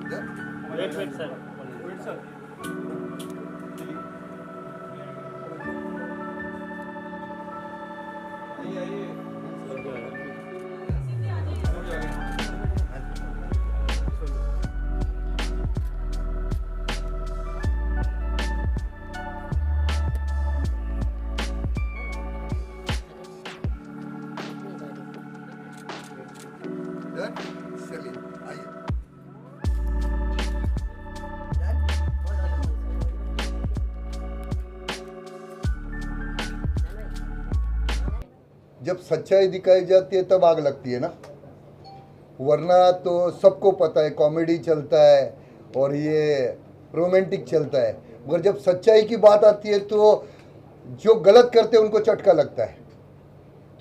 Wait wait sir wait sir आइए आइए चलिए आइए। जब सच्चाई दिखाई जाती है तब आग लगती है ना, वरना तो सबको पता है कॉमेडी चलता है और ये रोमांटिक चलता है, मगर जब सच्चाई की बात आती है तो जो गलत करते हैं उनको चटका लगता है।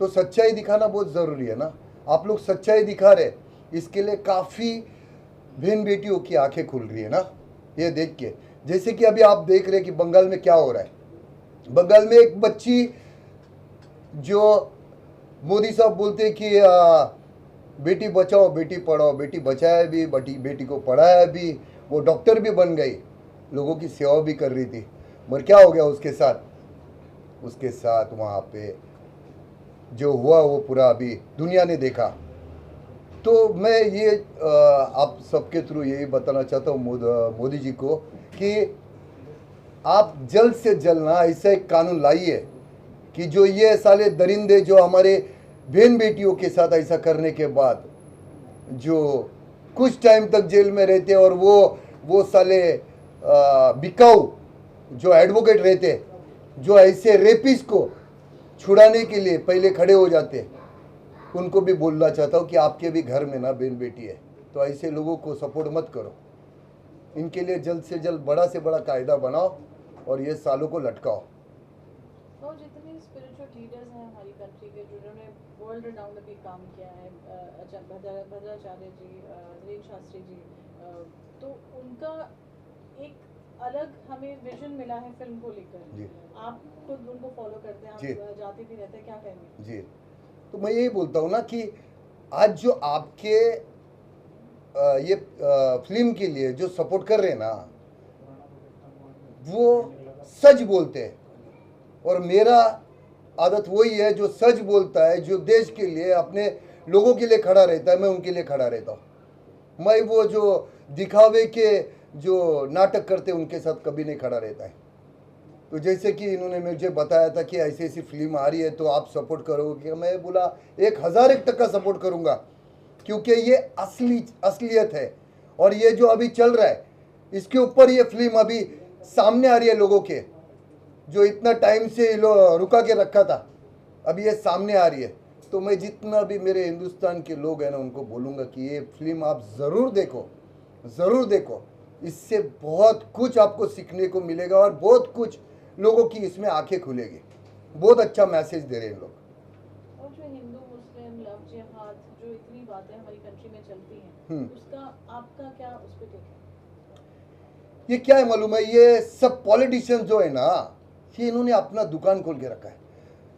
तो सच्चाई दिखाना बहुत ज़रूरी है ना। आप लोग सच्चाई दिखा रहे, इसके लिए काफ़ी बहन बेटियों की आंखें खुल रही है ना ये देख के। जैसे कि अभी आप देख रहे हैं कि बंगाल में क्या हो रहा है। बंगाल में एक बच्ची जो मोदी साहब बोलते हैं कि बेटी बचाओ बेटी पढ़ाओ, बेटी बचाया भी, बेटी को पढ़ाया भी, वो डॉक्टर भी बन गई, लोगों की सेवा भी कर रही थी, मगर क्या हो गया उसके साथ? उसके साथ वहाँ पे जो हुआ वो पूरा अभी दुनिया ने देखा। तो मैं ये आप सबके थ्रू यही बताना चाहता हूँ मोदी जी को कि आप जल्द से जल्द ना ऐसा एक कानून लाइए कि जो ये साले दरिंदे जो हमारे बहन बेटियों के साथ ऐसा करने के बाद जो कुछ टाइम तक जेल में रहते और वो साले बिकाऊ जो एडवोकेट रहते, जो ऐसे रेपिस्ट को छुड़ाने के लिए पहले खड़े हो जाते, उनको भी बोलना चाहता हूँ कि आपके भी घर में ना बहन बेटी है, तो ऐसे लोगों को सपोर्ट मत करो। इनके लिए जल्द से जल्द बड़ा से बड़ा कायदा बनाओ और ये सालों को लटकाओ। तो जितने स्पिरिचुअल लीडर्स हैं हमारी कंट्री के जिन्होंने वर्ल्ड राउंड अभी काम किया है, भद्राचार्य जी, वीरेंद्र शास्त्री जी, तो उनका एक अलग हमें विजन मिला है फिल्म को लेकर। आप खुद उनको फॉलो करते हैं, आप जाते भी रहते हैं, क्या कहेंगे? जी, तो मैं यही बोलता हूँ ना कि आज जो आपके ये फिल्म के लिए जो सपोर्ट कर रहे हैं ना, वो सच बोलते हैं, और मेरा आदत वही है जो सच बोलता है, जो देश के लिए अपने लोगों के लिए खड़ा रहता है, मैं उनके लिए खड़ा रहता हूँ। मैं वो जो दिखावे के जो नाटक करते हैं उनके साथ कभी नहीं खड़ा रहता है। तो जैसे कि इन्होंने मुझे बताया था कि ऐसी ऐसी फिल्म आ रही है तो आप सपोर्ट करोगे, मैं बोला 1001% सपोर्ट करूंगा, क्योंकि ये असलियत है। और ये जो अभी चल रहा है इसके ऊपर ये फिल्म अभी सामने आ रही है, लोगों के जो इतना टाइम से रुका के रखा था, अभी ये सामने आ रही है। तो मैं जितना भी मेरे हिंदुस्तान के लोग हैं ना उनको बोलूँगा कि ये फिल्म आप ज़रूर देखो, ज़रूर देखो। इससे बहुत कुछ आपको सीखने को मिलेगा और बहुत कुछ लोगों की इसमें आंखें खुलेगी। बहुत अच्छा मैसेज दे रहे हैं लोग। और जो हिंदू मुस्लिम लव जिहाद जो इतनी बातें हमारी कंट्री में चलती हैं, उसका आपका क्या उस पर टेक है? ये क्या है मालूम है, ये सब पॉलिटिशियन जो है ना, ये इन्होंने अपना दुकान खोल के रखा है।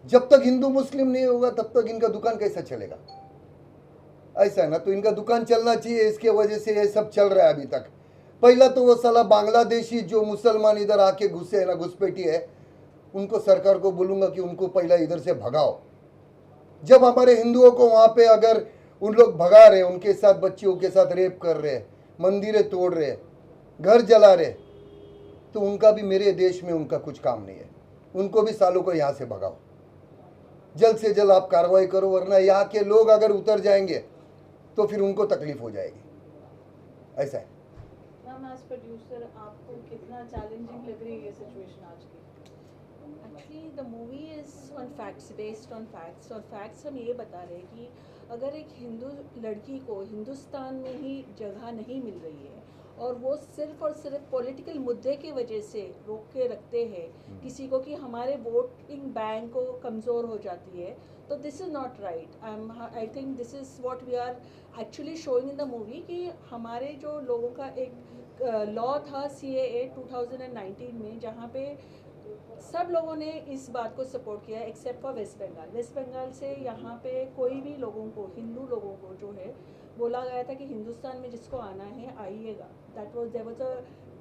जब तक हिंदू मुस्लिम नहीं होगा तब तक इनका दुकान कैसा चलेगा? ऐसा है ना, तो इनका दुकान चलना चाहिए, इसके वजह से ये सब चल रहा है अभी तक। पहला तो वो साला बांग्लादेशी जो मुसलमान इधर आके घुसे है ना, घुसपैठी है, उनको सरकार को बोलूंगा कि उनको पहला इधर से भगाओ। जब हमारे हिंदुओं को वहां पे अगर उन लोग भगा रहे, उनके साथ बच्चियों के साथ रेप कर रहे, मंदिरें तोड़ रहे, घर जला रहे, तो उनका भी मेरे देश में उनका कुछ काम नहीं है। उनको भी सालों को यहाँ से भगाओ, जल्द से जल्द आप कार्रवाई करो, वरना यहाँ के लोग अगर उतर जाएंगे तो फिर उनको तकलीफ हो जाएगी। ऐसा है। मैम एज प्रोड्यूसर आपको कितना चैलेंजिंग लग रही है ये सिचुएशन आज की? Actually the movie is on facts, based on facts, और फैक्ट्स हम ये बता रहे हैं कि अगर एक हिंदू लड़की को हिंदुस्तान में ही जगह नहीं मिल रही है और वो सिर्फ और सिर्फ पॉलिटिकल मुद्दे की वजह से रोक के रखते हैं किसी को कि हमारे वोटिंग बैंक को कमज़ोर हो जाती है, तो this is not right. I think this is what we are actually showing in the movie कि हमारे जो लोगों का एक लॉ था CAA 2019 में, जहाँ पे सब लोगों ने इस बात को सपोर्ट किया एक्सेप्ट फॉर वेस्ट बंगाल। वेस्ट बंगाल से यहाँ पे कोई भी लोगों को, हिंदू लोगों को जो है बोला गया था कि हिंदुस्तान में जिसको आना है आइएगा, that was there was a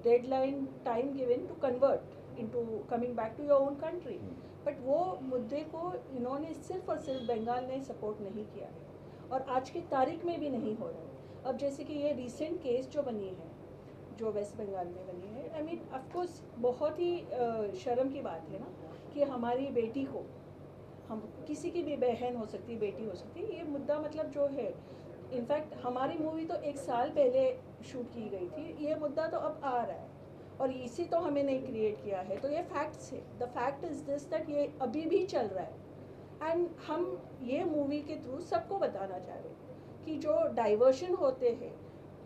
deadline time given to convert into coming back to your own country, but वो मुद्दे को इन्होंने सिर्फ और सिर्फ बंगाल ने सपोर्ट नहीं किया है और आज की तारीख में भी नहीं हो रहा है। अब जैसे कि ये रिसेंट केस जो बनी है, जो वेस्ट बंगाल में बनी है, आई मीन ऑफकोर्स बहुत ही शर्म की बात है ना कि हमारी बेटी को, हम किसी की भी बहन हो सकती है, बेटी हो सकती है, ये मुद्दा मतलब जो है, इनफैक्ट हमारी मूवी तो 1 साल पहले शूट की गई थी, ये मुद्दा तो अब आ रहा है और इसी तो हमें नहीं क्रिएट किया है। तो ये फैक्ट्स है, the fact is this that ये अभी भी चल रहा है एंड हम ये मूवी के थ्रू सबको बताना चाह रहे हैं कि जो डाइवर्शन होते हैं,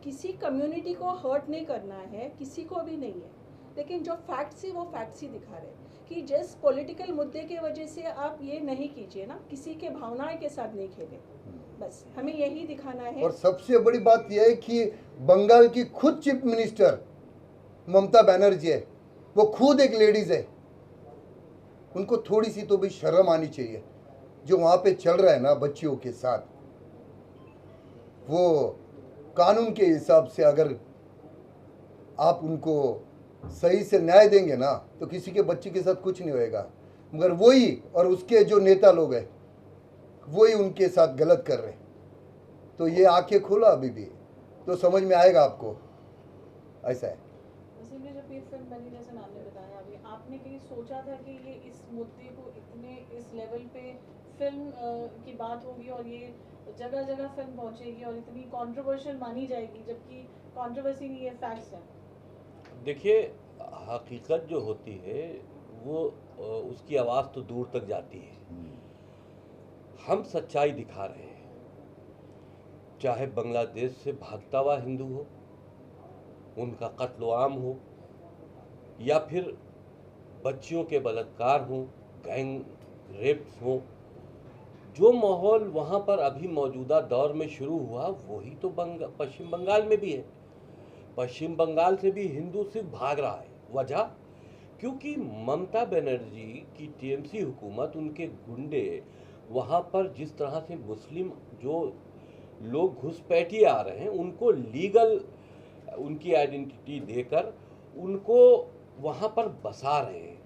किसी कम्युनिटी को हर्ट नहीं करना है, किसी को भी नहीं है, लेकिन जो फैक्ट्स है वो फैक्ट्स ही दिखा रहे हैं कि जिस पॉलिटिकल मुद्दे के वजह से आप ये नहीं कीजिए ना, किसी के भावनाएं के साथ नहीं खेलें, बस हमें यही दिखाना है। और सबसे बड़ी बात यह है कि बंगाल की खुद चीफ मिनिस्टर ममता बनर्जी है, वो खुद एक लेडीज है, उनको थोड़ी सी तो भी शर्म आनी चाहिए। जो वहाँ पे चल रहा है ना बच्चियों के साथ, वो कानून के हिसाब से अगर आप उनको सही से न्याय देंगे ना तो किसी के बच्चे के साथ कुछ नहीं होएगा, मगर वही और उसके जो नेता लोग हैं वही उनके साथ गलत कर रहे हैं। तो ये आंखें खोला अभी भी तो समझ में आएगा आपको, ऐसा है। वैसे जब ये फिल्म बनी, जैसे मैम ने बताया अभी, आपने कहीं सोचा था कि ये इस मुद्दे को इतने इस लेवल पे फिल्म की बात होगी और ये जगह जगह फिल्म पहुंचेगी और इतनी कंट्रोवर्शियल मानी जाएगी, जबकि कंट्रोवर्सी नहीं है, फैक्ट्स हैं? देखिए, हकीकत जो होती है वो उसकी आवाज़ तो दूर तक जाती है। हम सच्चाई दिखा रहे हैं, चाहे बांग्लादेश से भागता हुआ हिंदू हो, उनका कत्ल-ए-आम हो, या फिर बच्चियों के बलात्कार हो, गैंग रेप्स हो, जो माहौल वहाँ पर अभी मौजूदा दौर में शुरू हुआ वही तो पश्चिम बंगाल में भी है। पश्चिम बंगाल से भी हिंदू सिर्फ भाग रहा है। वजह, क्योंकि ममता बनर्जी की टीएमसी हुकूमत, उनके गुंडे वहाँ पर जिस तरह से मुस्लिम जो लोग घुसपैठिए आ रहे हैं उनको लीगल उनकी आइडेंटिटी देकर उनको वहाँ पर बसा रहे हैं।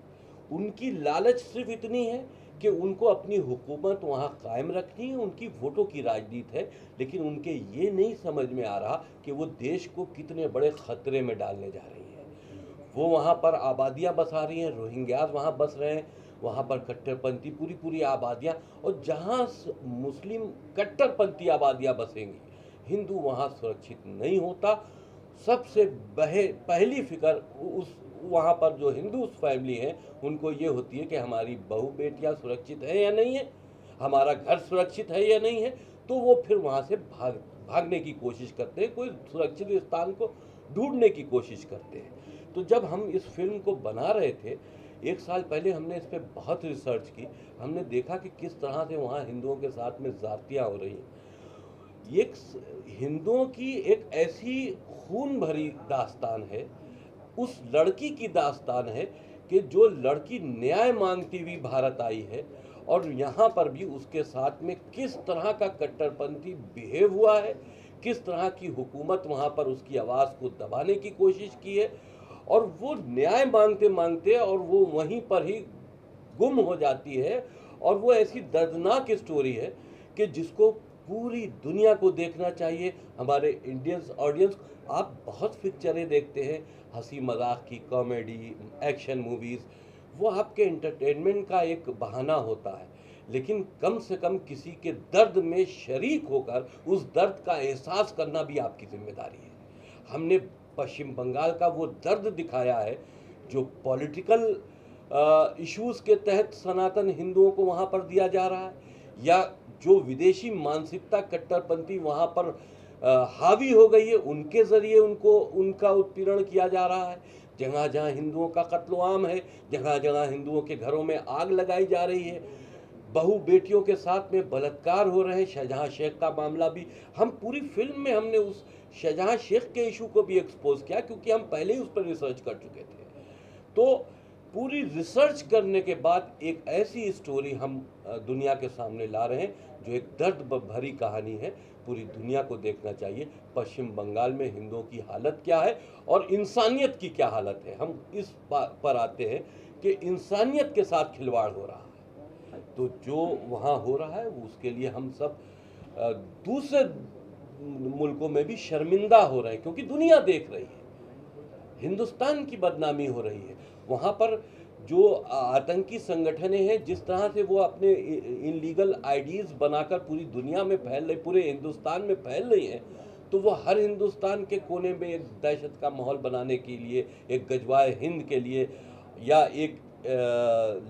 उनकी लालच सिर्फ इतनी है कि उनको अपनी हुकूमत वहाँ कायम रखनी है, उनकी वोटों की राजनीति है, लेकिन उनके ये नहीं समझ में आ रहा कि वो देश को कितने बड़े ख़तरे में डालने जा रही है। वो वहाँ पर आबादियाँ बसा रही हैं, रोहिंग्याज वहाँ बस रहे हैं, वहाँ पर कट्टरपंथी पूरी आबादियाँ, और जहाँ मुस्लिम कट्टरपंथी आबादियाँ बसेंगी, हिंदू वहाँ सुरक्षित नहीं होता। सबसे पहली फिक्र उस वहाँ पर जो हिंदू फैमिली हैं उनको ये होती है कि हमारी बहू बेटियाँ सुरक्षित है या नहीं है, हमारा घर सुरक्षित है या नहीं है, तो वो फिर वहाँ से भागने की कोशिश करते हैं, कोई सुरक्षित स्थान को ढूंढने की कोशिश करते हैं। तो जब हम इस फिल्म को बना रहे थे 1 साल पहले, हमने इस पर बहुत रिसर्च की, हमने देखा कि किस तरह से वहाँ हिंदुओं के साथ में ज़्यादतियाँ हो रही हैं। एक हिंदुओं की एक ऐसी खून भरी दास्तान है, उस लड़की की दास्तान है कि जो लड़की न्याय मांगती हुई भारत आई है और यहाँ पर भी उसके साथ में किस तरह का कट्टरपंथी बिहेव हुआ है, किस तरह की हुकूमत वहाँ पर उसकी आवाज़ को दबाने की कोशिश की है, और वो न्याय मांगते मांगते और वो वहीं पर ही गुम हो जाती है। और वो ऐसी दर्दनाक स्टोरी है कि जिसको पूरी दुनिया को देखना चाहिए। हमारे इंडियंस ऑडियंस, आप बहुत पिक्चरें देखते हैं, हंसी मजाक की, कॉमेडी, एक्शन मूवीज़, वो आपके एंटरटेनमेंट का एक बहाना होता है, लेकिन कम से कम किसी के दर्द में शरीक होकर उस दर्द का एहसास करना भी आपकी जिम्मेदारी है। हमने पश्चिम बंगाल का वो दर्द दिखाया है जो पॉलिटिकल इश्यूज़ के तहत सनातन हिंदुओं को वहाँ पर दिया जा रहा है, या जो विदेशी मानसिकता कट्टरपंथी वहाँ पर हावी हो गई है, उनके ज़रिए उनका उत्पीड़न किया जा रहा है। जगह जगह हिंदुओं का कत्ल-ए-आम है, जगह जगह हिंदुओं के घरों में आग लगाई जा रही है, बहू बेटियों के साथ में बलात्कार हो रहे हैं। शाहजहां शेख का मामला भी, हम पूरी फिल्म में हमने उस शाहजहां शेख के इशू को भी एक्सपोज किया, क्योंकि हम पहले ही उस पर रिसर्च कर चुके थे। तो पूरी रिसर्च करने के बाद एक ऐसी स्टोरी हम दुनिया के सामने ला रहे हैं जो एक दर्द भरी कहानी है, पूरी दुनिया को देखना चाहिए पश्चिम बंगाल में हिंदुओं की हालत क्या है और इंसानियत की क्या हालत है। हम इस पर आते हैं कि इंसानियत के साथ खिलवाड़ हो रहा है, तो जो वहाँ हो रहा है उसके लिए हम सब दूसरे मुल्कों में भी शर्मिंदा हो रहे हैं, क्योंकि दुनिया देख रही है, हिंदुस्तान की बदनामी हो रही है। वहाँ पर जो आतंकी संगठनें हैं, जिस तरह से वो अपने इनलीगल आईडीज बनाकर पूरी दुनिया में फैल रही, पूरे हिंदुस्तान में फैल रही हैं, तो वो हर हिंदुस्तान के कोने में एक दहशत का माहौल बनाने के लिए, एक गजवाए हिंद के लिए, या एक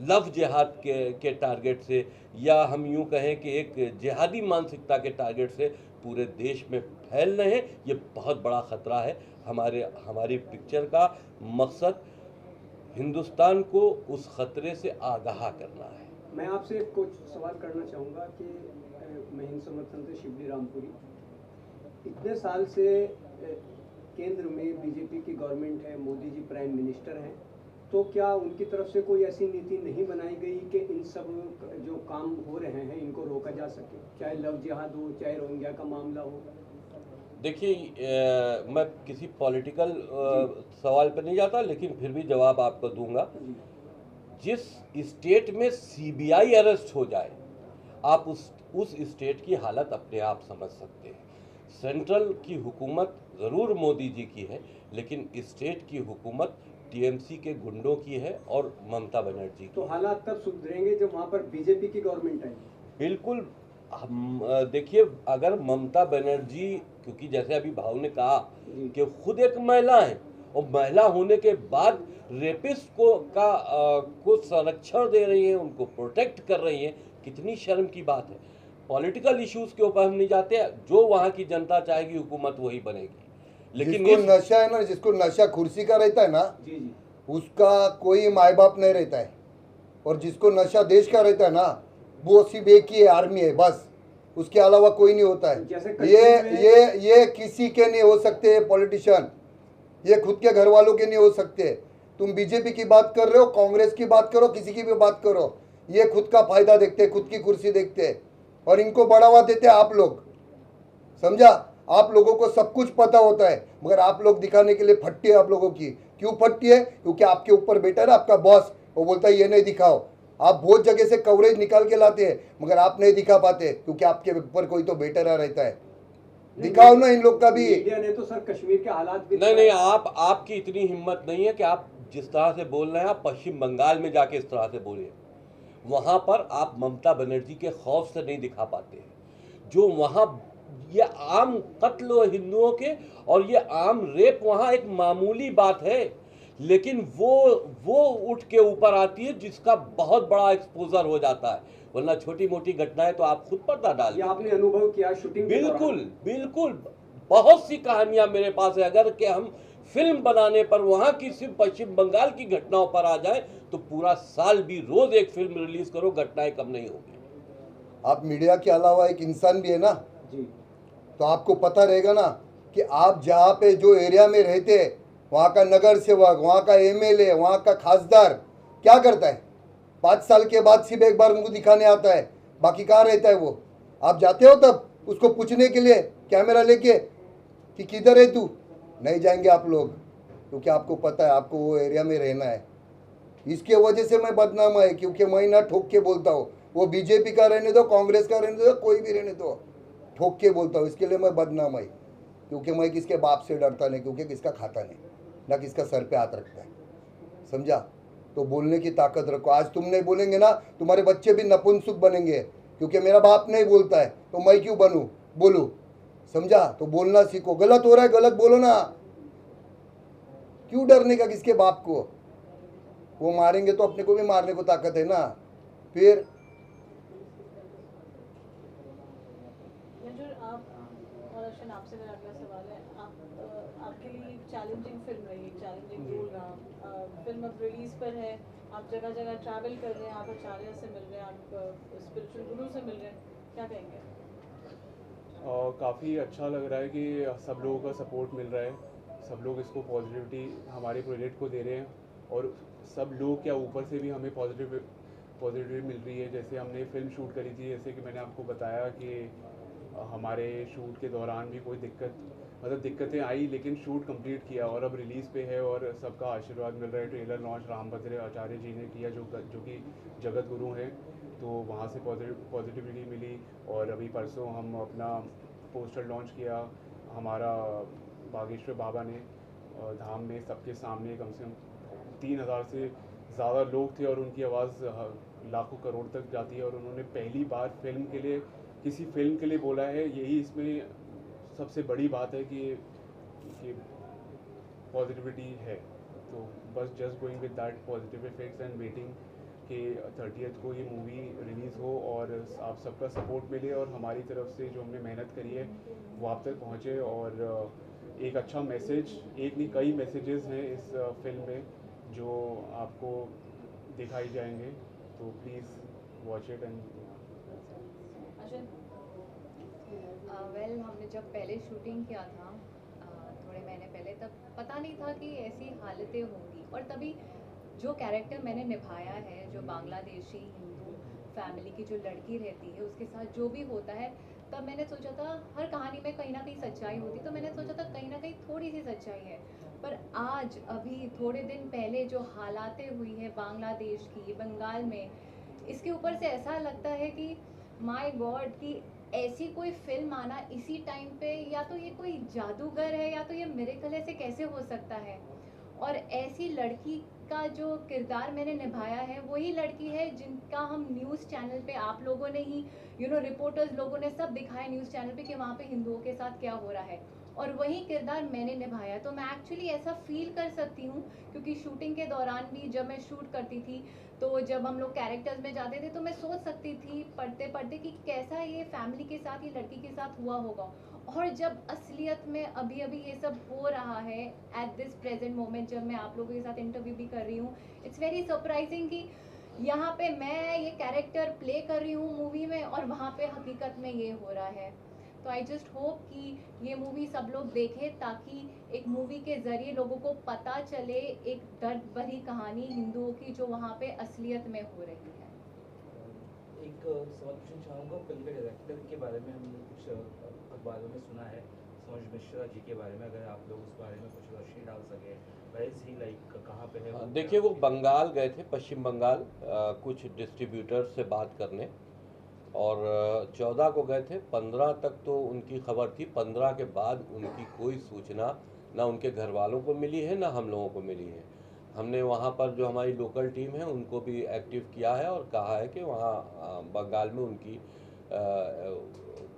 लव जिहाद के टारगेट से, या हम यूं कहें कि एक जिहादी मानसिकता के टारगेट से पूरे देश में फैल रहे हैं। ये बहुत बड़ा ख़तरा है। हमारी पिक्चर का मकसद हिंदुस्तान को उस ख़तरे से आगाह करना है। मैं आपसे कुछ सवाल करना चाहूँगा कि मैं हिंद समर्थन से शिवली रामपुरी, इतने साल से केंद्र में बीजेपी की गवर्नमेंट है, मोदी जी प्राइम मिनिस्टर हैं, तो क्या उनकी तरफ से कोई ऐसी नीति नहीं बनाई गई कि इन सब जो काम हो रहे हैं इनको रोका जा सके, चाहे लव जिहाद हो, चाहे रोहिंग्या का मामला हो? देखिए, मैं किसी पॉलिटिकल सवाल पर नहीं जाता, लेकिन फिर भी जवाब आपको दूंगा। जिस स्टेट में सीबीआई अरेस्ट हो जाए, आप उस स्टेट की हालत अपने आप समझ सकते हैं। सेंट्रल की हुकूमत ज़रूर मोदी जी की है, लेकिन स्टेट की हुकूमत टीएमसी के गुंडों की है और ममता बनर्जी की। तो हालात तब सुधरेंगे जब वहाँ पर बीजेपी की गवर्नमेंट आएगी। बिल्कुल। हम देखिए, अगर ममता बनर्जी, क्योंकि जैसे अभी भाव ने कहा कि खुद एक महिला है और महिला होने के बाद रेपिस्ट को संरक्षण दे रही है, उनको प्रोटेक्ट कर रही है, कितनी शर्म की बात है। पॉलिटिकल इश्यूज के ऊपर हम नहीं जाते, जो वहाँ की जनता चाहेगी हुकूमत वही बनेगी। लेकिन जिसको नशा है ना, जिसको नशा कुर्सी का रहता है ना, जी, उसका कोई माँ बाप नहीं रहता है, और जिसको नशा देश का रहता है ना, वो सिर्फ एक ही आर्मी है, बस उसके अलावा कोई नहीं होता है। ये किसी के नहीं हो सकते पॉलिटिशियन, ये खुद के घर वालों के नहीं हो सकते। तुम बीजेपी की बात कर रहे हो, कांग्रेस की बात करो, किसी की भी बात करो, ये खुद का फायदा देखते, खुद की कुर्सी देखते, और इनको बढ़ावा देते आप लोग। समझा? आप लोगों को सब कुछ पता होता है, मगर आप लोग दिखाने के लिए फट्टी है आप लोगों की। क्यों फट्टी है? क्योंकि आपके ऊपर बैठा है आपका बॉस, वो बोलता है ये नहीं दिखाओ। आप बहुत जगह से कवरेज निकाल के लाते हैं, मगर आप नहीं दिखा पाते, क्योंकि आपके ऊपर कोई तो बेटर रहता है। दिखाओ ना इन लोग का भी। इंडिया ने तो सर कश्मीर के हालात भी नहीं, आपकी इतनी हिम्मत नहीं है कि आप जिस तरह से बोल रहे हैं, आप पश्चिम बंगाल में जाके इस तरह से बोले। वहाँ पर आप ममता बनर्जी के खौफ से नहीं दिखा पाते। जो वहाँ ये आम कत्ल हो हिंदुओं के, और ये आम रेप वहाँ एक मामूली बात है, लेकिन वो उठ के ऊपर आती है जिसका बहुत बड़ा एक्सपोजर हो जाता है। वरना छोटी मोटी घटनाएं तो आप खुद पर्दा डाल, आपने अनुभव किया शूटिंग। बिल्कुल बहुत सी कहानियां मेरे पास है। अगर कि हम फिल्म बनाने पर वहाँ की सिर्फ पश्चिम बंगाल की घटनाओं पर आ जाए तो पूरा साल भी रोज एक फिल्म रिलीज करो, घटनाएं कम नहीं होगी। आप मीडिया के अलावा एक इंसान भी है ना जी, तो आपको पता रहेगा ना कि आप जहाँ पे जो एरिया में रहते हैं, वहाँ का नगर सेवक, वहाँ का एमएलए, वहाँ का खासदार क्या करता है? 5 साल के बाद सिर्फ एक बार मुंह दिखाने आता है, बाकी कहाँ रहता है वो? आप जाते हो तब उसको पूछने के लिए कैमरा लेके कि किधर है तू? नहीं जाएंगे आप लोग, क्योंकि आपको पता है आपको वो एरिया में रहना है। इसके वजह से मैं बदनाम है, क्योंकि मैं ना ठोक के बोलता हूँ। वो बीजेपी का रहने दो, कांग्रेस का रहने दो, कोई भी रहने दो, ठोक के बोलता हूँ। इसके लिए मैं बदनाम है, क्योंकि मैं किसके बाप से डरता नहीं, क्योंकि किसका खाता नहीं, ना किसका सर पे हाथ रखता है। समझा? तो बोलने की ताकत रखो। आज तुम नहीं बोलेंगे ना, तुम्हारे बच्चे भी नपुंसक बनेंगे, क्योंकि मेरा बाप नहीं बोलता है तो मैं क्यों बोलूँ? समझा? तो बोलना सीखो। गलत हो रहा है, गलत बोलो ना, क्यों डरने का किसके बाप को? वो मारेंगे तो अपने को भी मारने को ताकत है ना। फिर आपसे मेरा अगला सवाल है, आपके लिए चैलेंजिंग फिल्म रही, चैलेंजिंग रोल रहा। फिल्म अब रिलीज पर है, आप जगह जगह ट्रैवल कर रहे हैं, आप आचार्य से मिल रहे हैं, आप स्पिरिचुअल गुरु से मिल रहे हैं, क्या कहेंगे? काफ़ी अच्छा लग रहा है कि सब लोगों का सपोर्ट मिल रहा है, सब लोग इसको पॉजिटिविटी हमारे प्रोजेक्ट को दे रहे हैं, और सब लोग क्या ऊपर से भी हमें पॉजिटिविटी मिल रही है। जैसे हमने फिल्म शूट करी थी, जैसे कि मैंने आपको बताया कि हमारे शूट के दौरान भी कोई दिक्कतें आई, लेकिन शूट कंप्लीट किया और अब रिलीज़ पे है और सबका आशीर्वाद मिल रहा है। ट्रेलर लॉन्च रामभद्र आचार्य जी ने किया जो कि जगत गुरु हैं, तो वहाँ से पॉजिटिविटी मिली। और अभी परसों हम अपना पोस्टर लॉन्च किया हमारा बागेश्वर बाबा ने धाम में, सबके सामने कम से कम 3000 से ज़्यादा लोग थे और उनकी आवाज़ लाखों करोड़ तक जाती है। और उन्होंने पहली बार किसी फिल्म के लिए बोला है, यही इसमें सबसे बड़ी बात है कि पॉजिटिविटी है। तो बस just going with that positive effects and waiting कि 30th को ये मूवी रिलीज़ हो और आप सबका सपोर्ट मिले और हमारी तरफ से जो हमने मेहनत करी है वो आप तक पहुँचे। और एक अच्छा मैसेज, एक नहीं कई मैसेजेस हैं इस फिल्म में जो आपको दिखाई जाएंगे, तो please watch it and well हमने जब पहले शूटिंग किया था थोड़े महीने पहले, तब पता नहीं था कि ऐसी हालतें होंगी। और तभी जो कैरेक्टर मैंने निभाया है, जो बांग्लादेशी हिंदू फैमिली की जो लड़की रहती है उसके साथ जो भी होता है, तब मैंने सोचा था हर कहानी में कहीं ना कहीं सच्चाई होती, तो मैंने सोचा था कहीं ना कहीं थोड़ी सी सच्चाई है। पर आज अभी थोड़े दिन पहले जो हालातें हुई है बांग्लादेश की, बंगाल में, इसके ऊपर से ऐसा लगता है कि माय गॉड कि ऐसी कोई फिल्म आना इसी टाइम पे, या तो ये कोई जादूगर है या तो ये मिरेकल है, ऐसे कैसे हो सकता है। और ऐसी लड़की का जो किरदार मैंने निभाया है वही लड़की है जिनका हम न्यूज़ चैनल पे आप लोगों ने ही रिपोर्टर्स लोगों ने सब दिखाया न्यूज़ चैनल पे कि वहाँ पे हिंदुओं के साथ क्या हो रहा है, और वही किरदार मैंने निभाया। तो मैं एक्चुअली ऐसा फील कर सकती हूँ, क्योंकि शूटिंग के दौरान भी जब मैं शूट करती थी तो जब हम लोग कैरेक्टर्स में जाते थे तो मैं सोच सकती थी पढ़ते पढ़ते कि कैसा ये फैमिली के साथ, ये लड़की के साथ हुआ होगा। और जब असलियत में अभी अभी ये सब हो रहा है एट दिस प्रेजेंट मोमेंट, जब मैं आप लोगों के साथ इंटरव्यू भी कर रही हूँ, इट्स वेरी सरप्राइजिंग कि यहाँ पे मैं ये कैरेक्टर प्ले कर रही हूँ मूवी में और वहाँ पे हकीकत में ये हो रहा है। तो आई जस्ट होप कि ये मूवी सब लोग देखें ताकि एक मूवी के ज़रिए लोगों को पता चले एक दर्द भरी कहानी हिंदुओं की जो वहाँ पे असलियत में हो रही है। एक सवाल पूछना चाहूँगा, फिल्म के डायरेक्टर के बारे में हमने कुछ अखबारों में सुना है, सनोज मिश्रा जी के बारे में, अगर आप लोग उस बारे में कुछ रोशनी डाल सके, वैसे ही लाइक कहाँ पे है? देखिए वो बंगाल गए थे, पश्चिम बंगाल, कुछ डिस्ट्रीब्यूटर्स से बात करने, और 14 को गए थे। 15 तक तो उनकी खबर थी, 15 के बाद उनकी कोई सूचना ना उनके घर वालों को मिली है ना हम लोगों को मिली है। हमने वहाँ पर जो हमारी लोकल टीम है उनको भी एक्टिव किया है और कहा है कि वहाँ बंगाल में उनकी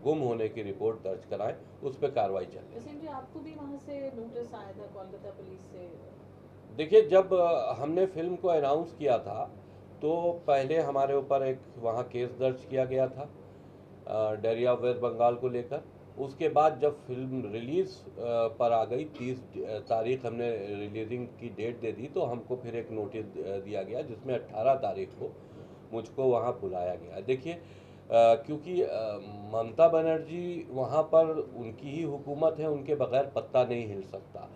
गुम होने की रिपोर्ट दर्ज कराएं, उस पर कार्रवाई चल रही है। आपको भी वहाँ से नोटिस आया था कोलकाता पुलिस से? देखिए जब हमने फिल्म को अनाउंस किया था तो पहले हमारे ऊपर एक वहाँ केस दर्ज किया गया था डायरिया ऑफ वेस्ट बंगाल को लेकर। उसके बाद जब फिल्म रिलीज़ पर आ गई, 30 तारीख हमने रिलीजिंग की डेट दे दी, तो हमको फिर एक नोटिस दिया गया जिसमें 18 तारीख को मुझको वहाँ बुलाया गया। देखिए क्योंकि ममता बनर्जी वहाँ पर उनकी ही हुकूमत है, उनके बगैर पत्ता नहीं हिल सकता,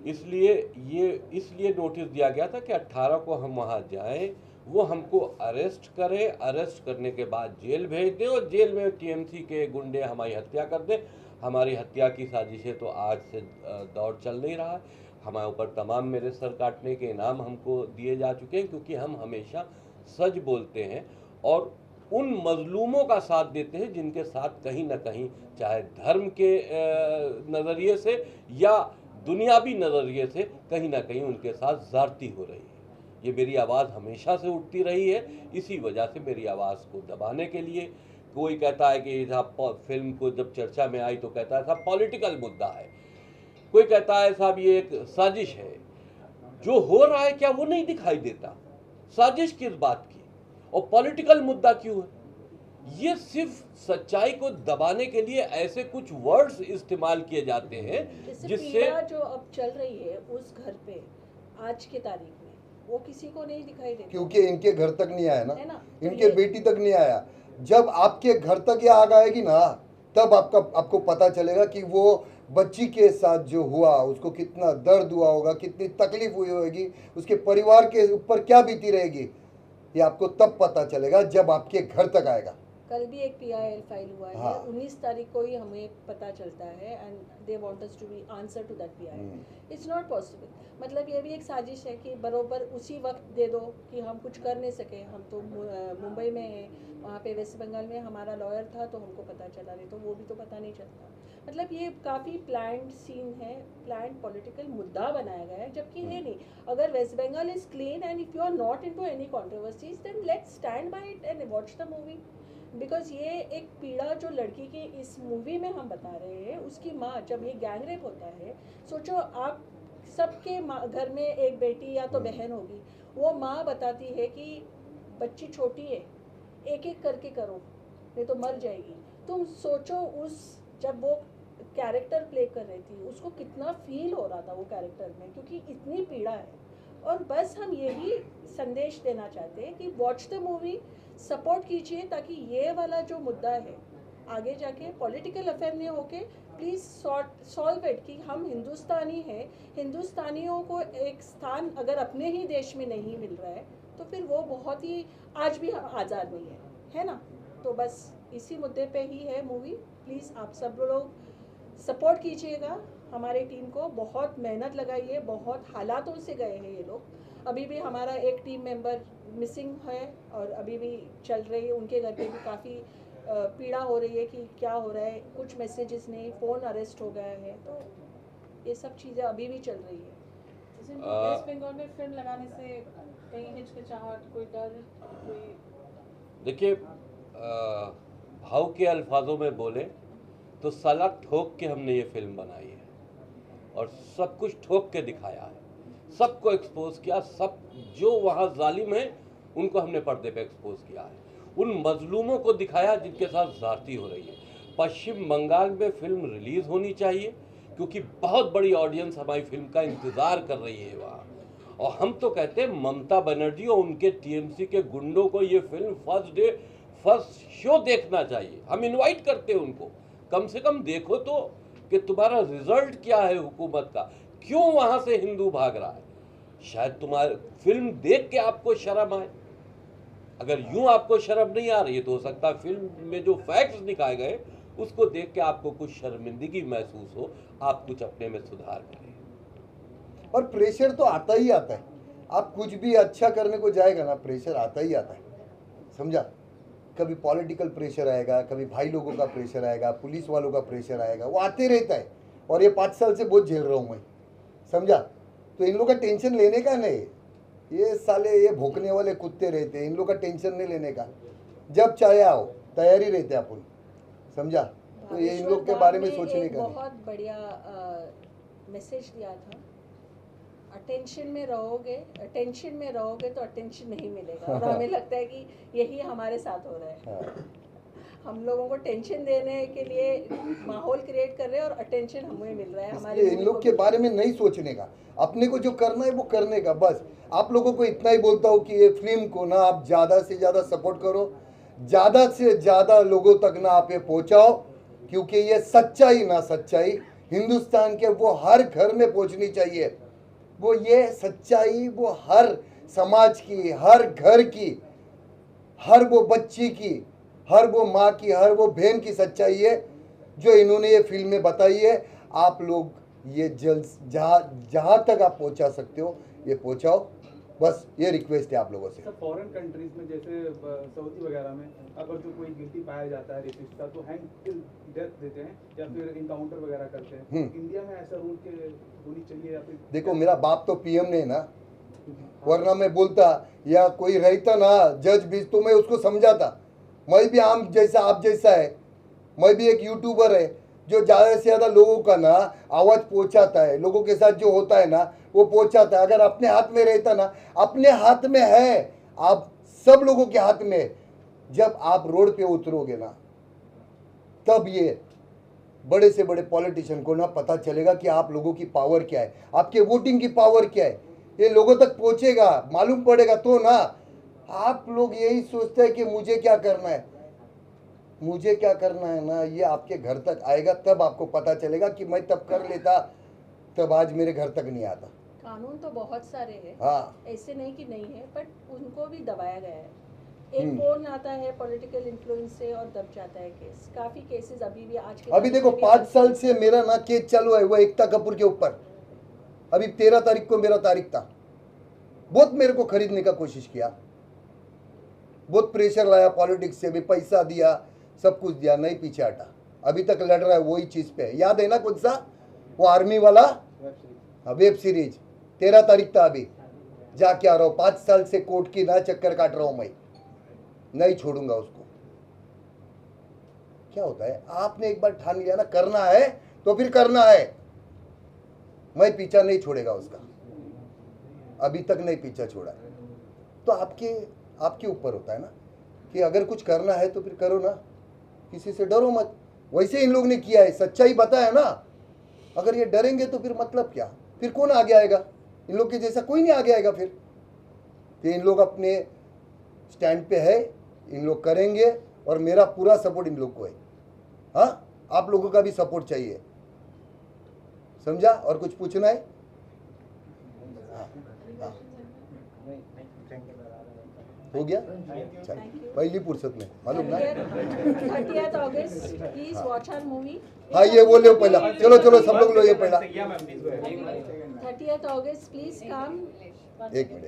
इसलिए नोटिस दिया गया था कि 18 को हम वहाँ जाएं, वो हमको अरेस्ट करें, अरेस्ट करने के बाद जेल भेज दें और जेल में टीएमसी के गुंडे हमारी हत्या कर दें। हमारी हत्या की साजिशें तो आज से दौर चल नहीं रहा है। हमारे ऊपर तमाम मेरे सर काटने के इनाम हमको दिए जा चुके हैं, क्योंकि हम हमेशा सच बोलते हैं और उन मजलूमों का साथ देते हैं जिनके साथ कहीं ना कहीं, चाहे धर्म के नज़रिए से या दुनियावी नज़रिए से, कहीं ना कहीं उनके साथ ज़्यादती हो रही है। ये मेरी आवाज़ हमेशा से उठती रही है, इसी वजह से मेरी आवाज़ को दबाने के लिए कोई कहता है कि साहब फिल्म को जब चर्चा में आई तो कहता है साहब पॉलिटिकल मुद्दा है, कोई कहता है साहब ये एक साजिश है। जो हो रहा है क्या वो नहीं दिखाई देता? साजिश किस बात की और पॉलिटिकल मुद्दा क्यों है? ये सिर्फ सच्चाई को दबाने के लिए ऐसे कुछ वर्ड्स इस्तेमाल किए जाते हैं जिससे जो अब चल रही है उस घर पे आज के तारीख में वो किसी को नहीं दिखाई देता, क्योंकि इनके घर तक नहीं आया ना, इनके तो बेटी तक नहीं आया। जब आपके घर तक ये आग आएगी ना, तब आपको पता चलेगा कि वो बच्ची के साथ जो हुआ उसको कितना दर्द हुआ होगा, कितनी तकलीफ हुई होगी, उसके परिवार के ऊपर क्या बीती रहेगी, ये आपको तब पता चलेगा जब आपके घर तक आएगा। कल भी एक PIL फाइल हुआ है, हाँ। 19 तारीख को ही हमें पता चलता है and they want us to be answer to that PIL। It's not possible. मतलब ये भी एक साजिश है कि बरोबर उसी वक्त दे दो कि हम कुछ कर नहीं सके। हम तो मुंबई में हैं, वहाँ पे वेस्ट बंगाल में हमारा लॉयर था तो हमको पता चला, नहीं तो वो भी तो पता नहीं चलता। मतलब ये काफ़ी प्लान्ड सीन है, प्लान्ड पॉलिटिकल मुद्दा बनाया गया है, जबकि है नहीं। अगर West Bengal is clean and if you are not into any controversies then let's stand by it and watch the movie. Because ये एक पीड़ा जो लड़की की इस मूवी में हम बता रहे हैं, उसकी माँ जब ये गैंग रेप होता है, सोचो आप सबके घर में एक बेटी या तो बहन होगी, वो माँ बताती है कि बच्ची छोटी है, एक एक करके करो नहीं तो मर जाएगी। तुम सोचो उस जब वो कैरेक्टर प्ले कर रही थी उसको कितना फील हो रहा था वो कैरेक्टर में, क्योंकि इतनी पीड़ा है। और बस हम यही संदेश देना चाहते हैं कि वॉच द मूवी, सपोर्ट कीजिए, ताकि ये वाला जो मुद्दा है आगे जाके पॉलिटिकल अफेयर नहीं होके प्लीज़ सॉल्व इट। कि हम हिंदुस्तानी हैं, हिंदुस्तानियों को एक स्थान अगर अपने ही देश में नहीं मिल रहा है तो फिर वो बहुत ही आज भी आज़ाद नहीं है ना। तो बस इसी मुद्दे पे ही है मूवी। प्लीज़ आप सब लोग सपोर्ट कीजिएगा हमारे टीम को। बहुत मेहनत लगाई है, बहुत हालातों से गए हैं ये लोग। अभी भी हमारा एक टीम मेंबर मिसिंग है और अभी भी चल रही है, उनके घर पे भी काफ़ी पीड़ा हो रही है कि क्या हो रहा है, कुछ मैसेजेस नहीं, फ़ोन अरेस्ट हो गया है, तो ये सब चीज़ें अभी भी चल रही है। वेस्ट बंगाल में फिल्म लगाने से कहीं हिचकिचाहट, कोई डर, कोई? देखिए, भाव के अल्फाजों में बोले तो साला ठोक के हमने ये फिल्म बनाई है और सब कुछ ठोक के दिखाया है, सबको एक्सपोज किया। सब जो वहाँ जालिम है उनको हमने पर्दे पे एक्सपोज किया है, उन मजलूमों को दिखाया जिनके साथ ज़्यादती हो रही है। पश्चिम बंगाल में फिल्म रिलीज़ होनी चाहिए क्योंकि बहुत बड़ी ऑडियंस हमारी फिल्म का इंतज़ार कर रही है वहाँ। और हम तो कहते हैं ममता बनर्जी और उनके TMC के गुंडों को ये फिल्म फर्स्ट शो देखना चाहिए। हम इनवाइट करते हैं उनको, कम से कम देखो तो कि तुम्हारा रिजल्ट क्या है हुकूमत का, क्यों वहाँ से हिंदू भाग रहा है। शायद तुम्हारी फिल्म देख के आपको शर्म आए। अगर यूं आपको शर्म नहीं आ रही है तो हो सकता है फिल्म में जो फैक्ट्स दिखाए गए उसको देख के आपको कुछ शर्मिंदगी महसूस हो, आप कुछ अपने में सुधार करें। और प्रेशर तो आता ही आता है। आप कुछ भी अच्छा करने को जाएगा ना, प्रेशर आता ही आता है, समझा। कभी पॉलिटिकल प्रेशर आएगा, कभी भाई लोगों का प्रेशर आएगा, पुलिस वालों का प्रेशर आएगा, वो आते रहता है। और ये 5 साल से बहुत झेल रहा हूँ मैं, समझा। तो इन लोगों का टेंशन लेने का नहीं, ये साले ये भौंकने वाले कुत्ते रहते हैं, इन लोगों का टेंशन नहीं लेने का। जब चाहे आओ, तैयारी रहते हैं अपन, समझा। तो ये इन लोग के बारे में सोचने का नहीं। बहुत बढ़िया मैसेज दिया था, अटेंशन में रहोगे तो अटेंशन नहीं मिलेगा। और हमें लगता है कि यही हमारे साथ हो रहा है। हम लोगों को टेंशन देने के लिए माहौल क्रिएट कर रहे हैं और अटेंशन हमें मिल रहा है। हमारे इन लोग के बारे में नहीं सोचने का, अपने को जो करना है वो करने का। बस आप लोगों को इतना ही बोलता हूँ कि ये फिल्म को ना आप ज़्यादा से ज़्यादा सपोर्ट करो, ज़्यादा से ज़्यादा लोगों तक ना आप ये पहुँचाओ, क्योंकि ये सच्चाई ना सच्चाई हिंदुस्तान के वो हर घर में पहुँचनी चाहिए। वो ये सच्चाई वो हर समाज की, हर घर की, हर वो बच्ची की, हर वो माँ की, हर वो बहन की सच्चाई है जो इन्होंने ये फिल्म में बताई है। आप लोग ये जल्द जहाँ तक आप पहुँचा सकते हो ये पहुँचाओ, बस ये रिक्वेस्ट है आप लोगों से। सर, फॉरेन कंट्रीज में जैसे सऊदी वगैरह में अगर जो कोई गिल्टी पाया जाता है रेसिस्ट का तो हैंग टिल डेथ देते हैं या फिर इनकाउंटर वगैरह करते हैं। इंडिया में ऐसा रूल के होनी चाहिए या फिर? देखो, मेरा बाप तो PM ने ना, वरना मैं बोलता या कोई रहता ना जज भी तो मैं उसको समझाता। मैं भी आम जैसा आप जैसा है, मैं भी एक यूट्यूबर है जो ज़्यादा से ज़्यादा लोगों का ना आवाज़ पहुंचाता है, लोगों के साथ जो होता है ना वो पहुंचाता है। अगर अपने हाथ में रहता ना, अपने हाथ में है, आप सब लोगों के हाथ में। जब आप रोड पे उतरोगे ना तब ये बड़े से बड़े पॉलिटिशियन को ना पता चलेगा कि आप लोगों की पावर क्या है, आपके वोटिंग की पावर क्या है, ये लोगों तक पहुंचेगा, मालूम पड़ेगा तो ना। आप लोग यही सोचते हैं कि मुझे क्या करना है, मुझे क्या करना है ना, ये आपके घर तक आएगा तब आपको पता चलेगा कि मैं तब कर लेता तब आज मेरे घर तक नहीं आता। कानून तो बहुत सारे हैं, हाँ, ऐसे नहीं कि नहीं है, बट उनको भी दबाया गया है। एक फोन आता है पॉलिटिकल इन्फ्लुएंस से और दब जाता है केस। काफी केसेस अभी भी आज के अभी देखो 5 साल से मेरा ना केस चालू है वो एकता कपूर के ऊपर। अभी 13 तारीख को मेरा तारीख था। बहुत मेरे को खरीदने का कोशिश किया, बहुत प्रेशर लाया, पॉलिटिक्स से भी पैसा दिया, सब कुछ दिया, नहीं पीछे हटा। अभी तक लड़ रहा है वही चीज पे। याद है ना कौन सा वो आर्मी वाला वेब सीरीज? 13 तारीख था अभी, जाके आ रहा हूँ। 5 साल से कोर्ट की ना चक्कर काट रहा हूँ मैं, नहीं छोड़ूंगा उसको। क्या होता है, आपने एक बार ठान लिया ना करना है तो फिर करना है। मैं पीछा नहीं छोड़ेगा उसका, अभी तक नहीं पीछा छोड़ा है। तो आपके ऊपर होता है ना कि अगर कुछ करना है तो फिर करो ना, किसी से डरो मत। वैसे इन लोग ने किया है, सच्चाई बताया ना। अगर ये डरेंगे तो फिर मतलब क्या, फिर कौन आगे आएगा? इन लोग के जैसा कोई नहीं आगे आएगा फिर। तो इन लोग अपने स्टैंड पे है, इन लोग करेंगे और मेरा पूरा सपोर्ट इन लोग को है। हाँ, आप लोगों का भी सपोर्ट चाहिए, समझा? और कुछ पूछना है? हाँ, हाँ। हो गया? चल, पहली फुर्सत में मालूम ना। 30th अगस्त प्लीज वॉच आवर मूवी। हाँ, ये वो लो पहला। चलो चलो सब लोग लो ये पहला। 30th अगस्त प्लीज कम। एक मिनट,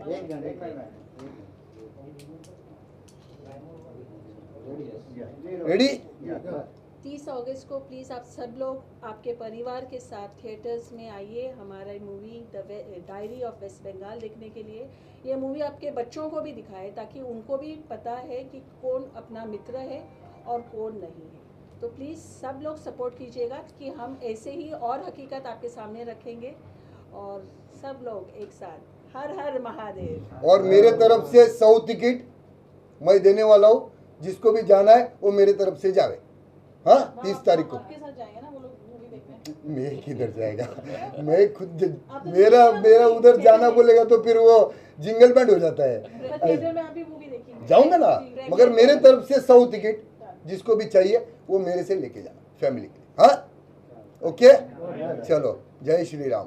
रेडी? 30 अगस्त को प्लीज़ आप सब लोग आपके परिवार के साथ थिएटर्स में आइए हमारा movie the diary of West Bengal देखने के लिए। ये मूवी आपके बच्चों को भी दिखाए ताकि उनको भी पता है कि कौन अपना मित्र है और कौन नहीं है। तो प्लीज़ सब लोग सपोर्ट कीजिएगा कि हम ऐसे ही और हकीकत आपके सामने रखेंगे और सब लोग एक साथ। हर हर महादेव। और मेरे तरफ से 100 टिकट मैं देने वाला हूँ, जिसको भी जाना है वो मेरे तरफ से जावे। हाँ, 30 तारीख को। आपके साथ जाएंगे ना वो लोग मूवी देखने? मैं किधर जाएगा? मैं खुद मेरा उधर जाना बोलेगा तो फिर वो जिंगल बैंड हो जाता है। थिएटर में आप भी मूवी देखेंगे? जाऊंगा ना, मगर मेरे तरफ से 100 टिकट जिसको भी चाहिए वो मेरे से लेके जाना फैमिली के लिए। हाँ, ओके, चलो, जय श्री राम।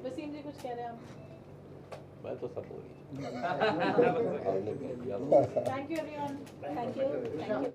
वसीम जी कुछ कह रहे हैं आप? मैं तो support thank you everyone. Thank you.